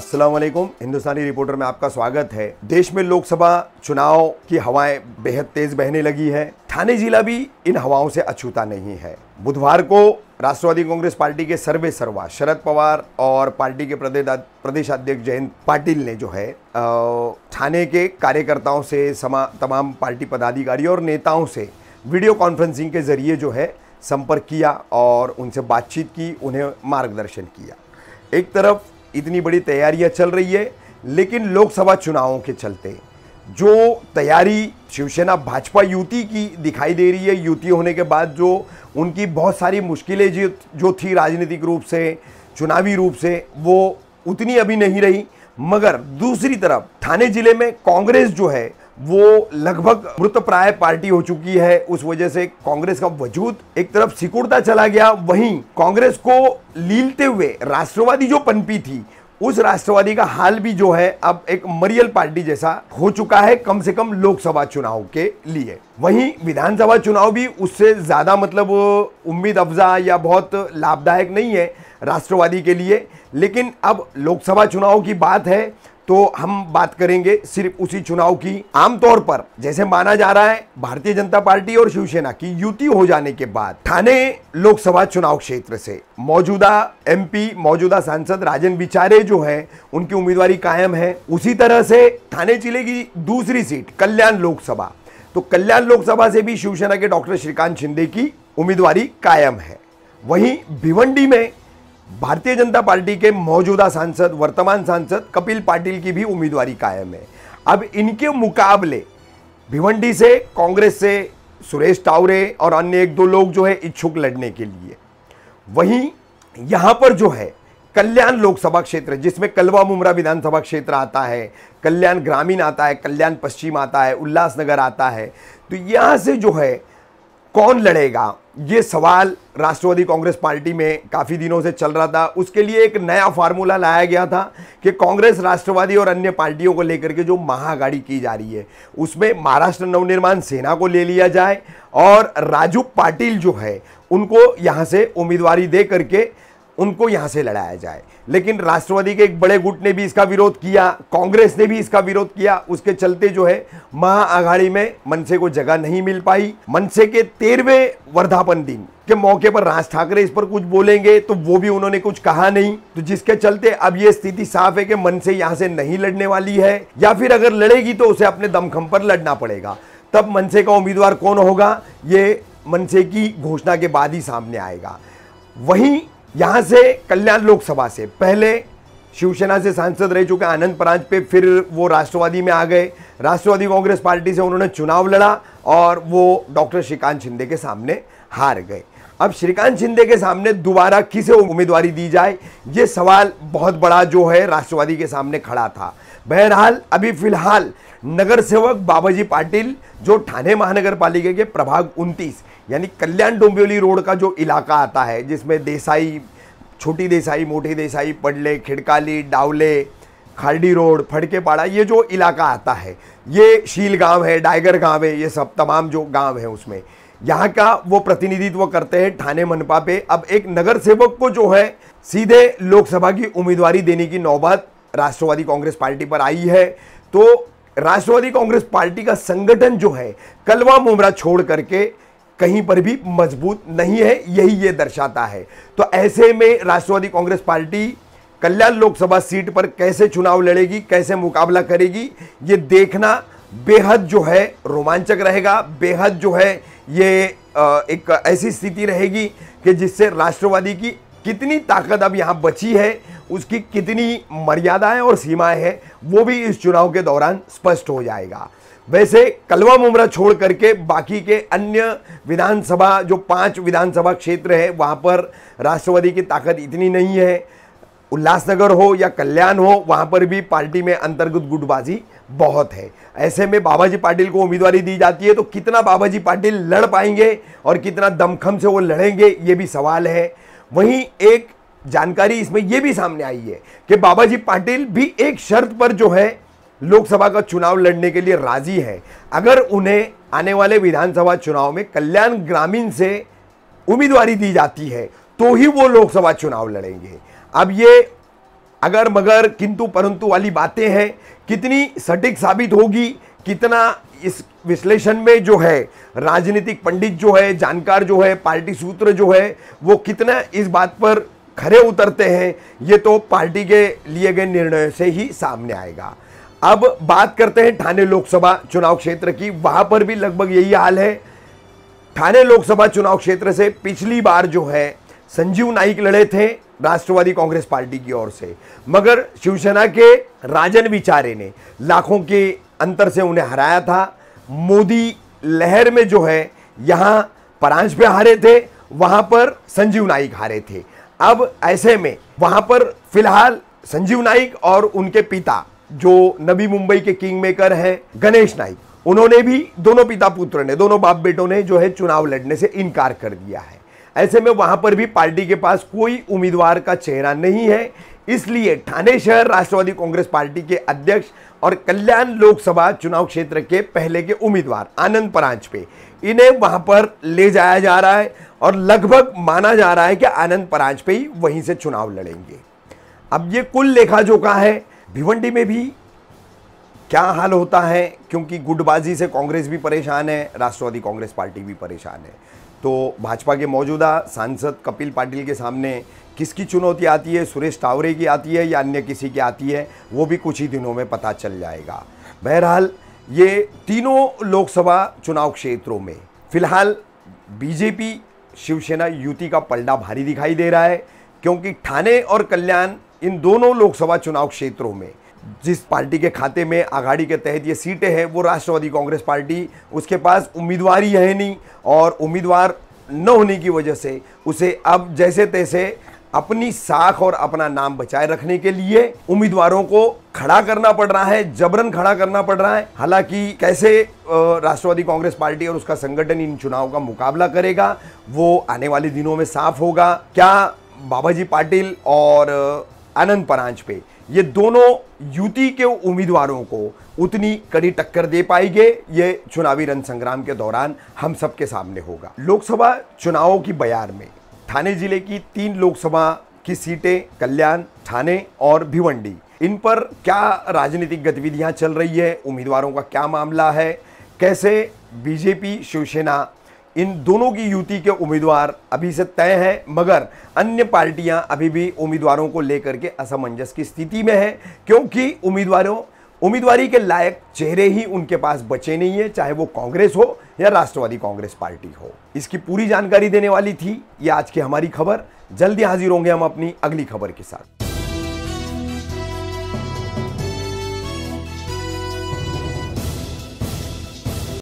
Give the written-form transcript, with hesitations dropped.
अस्सलाम वालेकुम। हिंदुस्तानी रिपोर्टर में आपका स्वागत है। देश में लोकसभा चुनाव की हवाएं बेहद तेज बहने लगी है। ठाणे जिला भी इन हवाओं से अछूता नहीं है। बुधवार को राष्ट्रवादी कांग्रेस पार्टी के सर्वे सर्वा शरद पवार और पार्टी के प्रदेश अध्यक्ष जयंत पाटिल ने जो है ठाणे के कार्यकर्ताओं से तमाम पार्टी पदाधिकारी और नेताओं से वीडियो कॉन्फ्रेंसिंग के जरिए जो है संपर्क किया और उनसे बातचीत की, उन्हें मार्गदर्शन किया। एक तरफ इतनी बड़ी तैयारियां चल रही है, लेकिन लोकसभा चुनावों के चलते जो तैयारी शिवसेना भाजपा युति की दिखाई दे रही है, युति होने के बाद जो उनकी बहुत सारी मुश्किलें जो थी राजनीतिक रूप से, चुनावी रूप से, वो उतनी अभी नहीं रही। मगर दूसरी तरफ ठाणे जिले में कांग्रेस जो है वो लगभग मृतप्राय पार्टी हो चुकी है। उस वजह से कांग्रेस का वजूद एक तरफ सिकुड़ता चला गया। वहीं कांग्रेस को लीलते हुए राष्ट्रवादी जो पनपी थी, उस राष्ट्रवादी का हाल भी जो है अब एक मरियल पार्टी जैसा हो चुका है, कम से कम लोकसभा चुनाव के लिए। वहीं विधानसभा चुनाव भी उससे ज्यादा उम्मीद अफजा या बहुत लाभदायक नहीं है राष्ट्रवादी के लिए। लेकिन अब लोकसभा चुनाव की बात है तो हम बात करेंगे सिर्फ उसी चुनाव की। आमतौर पर जैसे माना जा रहा है, भारतीय जनता पार्टी और शिवसेना की युति हो जाने के बाद ठाणे लोकसभा चुनाव क्षेत्र से मौजूदा एमपी, मौजूदा सांसद राजन विचारे जो है उनकी उम्मीदवारी कायम है। उसी तरह से ठाणे जिले की दूसरी सीट कल्याण लोकसभा, तो कल्याण लोकसभा से भी शिवसेना के डॉक्टर श्रीकांत शिंदे की उम्मीदवारी कायम है। वहीं भिवंडी में भारतीय जनता पार्टी के मौजूदा सांसद, वर्तमान सांसद कपिल पाटिल की भी उम्मीदवारी कायम है। अब इनके मुकाबले भिवंडी से कांग्रेस से सुरेश टावरे और अन्य एक दो लोग जो है इच्छुक लड़ने के लिए। वहीं यहां पर जो है कल्याण लोकसभा क्षेत्र, जिसमें कलवा मुमरा विधानसभा क्षेत्र आता है, कल्याण ग्रामीण आता है, कल्याण पश्चिम आता है, उल्लासनगर आता है, तो यहां से जो है कौन लड़ेगा, ये सवाल राष्ट्रवादी कांग्रेस पार्टी में काफी दिनों से चल रहा था। उसके लिए एक नया फार्मूला लाया गया था कि कांग्रेस, राष्ट्रवादी और अन्य पार्टियों को लेकर के जो महाआघाड़ी की जा रही है, उसमें महाराष्ट्र नवनिर्माण सेना को ले लिया जाए और राजू पाटिल जो है उनको यहां से उम्मीदवारी दे करके उनको यहां से लड़ाया जाए। लेकिन राष्ट्रवादी के एक बड़े गुट ने भी इसका विरोध किया, कांग्रेस ने भी इसका विरोध किया। उसके चलते जो है महाआघाड़ी में मनसे को जगह नहीं मिल पाई। मनसे के 13वें वर्धापन दिन के मौके पर राज ठाकरे इस पर कुछ बोलेंगे तो वो भी उन्होंने कुछ कहा नहीं, तो जिसके चलते अब ये स्थिति साफ है कि मनसे यहां से नहीं लड़ने वाली है, या फिर अगर लड़ेगी तो उसे अपने दमखम पर लड़ना पड़ेगा। तब मनसे का उम्मीदवार कौन होगा, ये मनसे की घोषणा के बाद ही सामने आएगा। वहीं यहां से कल्याण लोकसभा से पहले शिवसेना से सांसद रह चुके आनंद परांजपे फिर वो राष्ट्रवादी में आ गए। राष्ट्रवादी कांग्रेस पार्टी से उन्होंने चुनाव लड़ा और वो डॉक्टर श्रीकांत शिंदे के सामने हार गए। अब श्रीकांत शिंदे के सामने दोबारा किसे उम्मीदवारी दी जाए, ये सवाल बहुत बड़ा जो है राष्ट्रवादी के सामने खड़ा था। बहरहाल अभी फिलहाल नगर सेवक बाबाजी पाटिल जो ठाणे महानगर पालिका के प्रभाग 29 यानी कल्याण डोंबिवली रोड का जो इलाका आता है, जिसमें देसाई, छोटी देसाई, मोटी देसाई, पडले, खिड़काली, डावले, खारडी रोड, फड़केपाड़ा, ये जो इलाका आता है, ये शील गांव है, डायगर गांव है, ये सब तमाम जो गांव है उसमें यहाँ का वो प्रतिनिधित्व करते हैं ठाणे मनपा पे। अब एक नगर सेवक को जो है सीधे लोकसभा की उम्मीदवारी देने की नौबत राष्ट्रवादी कांग्रेस पार्टी पर आई है। तो राष्ट्रवादी कांग्रेस पार्टी का संगठन जो है कलवा मुमरा छोड़ करके कहीं पर भी मजबूत नहीं है, यही ये दर्शाता है। तो ऐसे में राष्ट्रवादी कांग्रेस पार्टी कल्याण लोकसभा सीट पर कैसे चुनाव लड़ेगी, कैसे मुकाबला करेगी, ये देखना बेहद जो है रोमांचक रहेगा। बेहद जो है ये एक ऐसी स्थिति रहेगी कि जिससे राष्ट्रवादी की कितनी ताकत अब यहाँ बची है, उसकी कितनी मर्यादाएं और सीमाएं हैं, वो भी इस चुनाव के दौरान स्पष्ट हो जाएगा। वैसे कलवा मुमरा छोड़ करके बाकी के अन्य विधानसभा जो 5 विधानसभा क्षेत्र है, वहां पर राष्ट्रवादी की ताकत इतनी नहीं है। उल्लासनगर हो या कल्याण हो, वहां पर भी पार्टी में अंतर्गत गुटबाजी बहुत है। ऐसे में बाबाजी पाटिल को उम्मीदवारी दी जाती है तो कितना बाबाजी पाटिल लड़ पाएंगे और कितना दमखम से वो लड़ेंगे, ये भी सवाल है। वहीं एक जानकारी इसमें यह भी सामने आई है कि बाबाजी पाटिल भी एक शर्त पर जो है लोकसभा का चुनाव लड़ने के लिए राजी है। अगर उन्हें आने वाले विधानसभा चुनाव में कल्याण ग्रामीण से उम्मीदवारी दी जाती है तो ही वो लोकसभा चुनाव लड़ेंगे। अब ये अगर मगर किंतु परंतु वाली बातें हैं, कितनी सटीक साबित होगी, कितना इस विश्लेषण में जो है राजनीतिक पंडित जो है, जानकार जो है, पार्टी सूत्र जो है, वो कितना इस बात पर खरे उतरते हैं, ये तो पार्टी के लिए गए निर्णय से ही सामने आएगा। अब बात करते हैं ठाणे लोकसभा चुनाव क्षेत्र की। वहां पर भी लगभग यही हाल है। ठाणे लोकसभा चुनाव क्षेत्र से पिछली बार जो है संजीव नाईक लड़े थे राष्ट्रवादी कांग्रेस पार्टी की ओर से, मगर शिवसेना के राजन विचारे ने लाखों के अंतर से उन्हें हराया था। मोदी लहर में जो है यहां परांज पे हारे थे, वहां पर संजीव नाईक हारे थे। अब ऐसे में वहां पर फिलहाल संजीव नाईक और उनके पिता जो नवी मुंबई के किंग मेकर हैं गणेश नाईक, उन्होंने भी, दोनों पिता पुत्र ने, दोनों बाप बेटों ने जो है चुनाव लड़ने से इनकार कर दिया है। ऐसे में वहां पर भी पार्टी के पास कोई उम्मीदवार का चेहरा नहीं है। इसलिए ठाणे शहर राष्ट्रवादी कांग्रेस पार्टी के अध्यक्ष और कल्याण लोकसभा चुनाव क्षेत्र के पहले के उम्मीदवार आनंद परांजपे, इन्हें वहां पर ले जाया जा रहा है और लगभग माना जा रहा है कि आनंद परांजपे ही वहीं से चुनाव लड़ेंगे। अब ये कुल लेखा जोखा है। भिवंडी में भी क्या हाल होता है, क्योंकि गुटबाजी से कांग्रेस भी परेशान है, राष्ट्रवादी कांग्रेस पार्टी भी परेशान है। तो भाजपा के मौजूदा सांसद कपिल पाटिल के सामने किसकी चुनौती आती है, सुरेश टावरे की आती है या अन्य किसी की आती है, वो भी कुछ ही दिनों में पता चल जाएगा। बहरहाल ये तीनों लोकसभा चुनाव क्षेत्रों में फिलहाल बीजेपी शिवसेना युति का पलड़ा भारी दिखाई दे रहा है, क्योंकि ठाणे और कल्याण इन दोनों लोकसभा चुनाव क्षेत्रों में जिस पार्टी के खाते में आघाड़ी के तहत ये सीटें हैं, वो राष्ट्रवादी कांग्रेस पार्टी, उसके पास उम्मीदवार ही है नहीं, और उम्मीदवार न होने की वजह से उसे अब जैसे तैसे अपनी साख और अपना नाम बचाए रखने के लिए उम्मीदवारों को खड़ा करना पड़ रहा है, जबरन खड़ा करना पड़ रहा है। हालांकि कैसे राष्ट्रवादी कांग्रेस पार्टी और उसका संगठन इन चुनाव का मुकाबला करेगा, वो आने वाले दिनों में साफ होगा। क्या बाबाजी पाटिल और आनंद परांजपे, ये दोनों युति के उम्मीदवारों को उतनी कड़ी टक्कर दे पाएंगे, ये चुनावी रण संग्राम के दौरान हम सबके सामने होगा। लोकसभा चुनावों की बयार में ठाणे जिले की 3 लोकसभा की सीटें, कल्याण, ठाणे और भिवंडी, इन पर क्या राजनीतिक गतिविधियां चल रही है, उम्मीदवारों का क्या मामला है, कैसे बीजेपी शिवसेना इन दोनों की युति के उम्मीदवार अभी से तय है, मगर अन्य पार्टियां अभी भी उम्मीदवारों को लेकर के असमंजस की स्थिति में है, क्योंकि उम्मीदवारी के लायक चेहरे ही उनके पास बचे नहीं है, चाहे वो कांग्रेस हो या राष्ट्रवादी कांग्रेस पार्टी हो। इसकी पूरी जानकारी देने वाली थी ये आज की हमारी खबर। जल्दी हाजिर होंगे हम अपनी अगली खबर के साथ।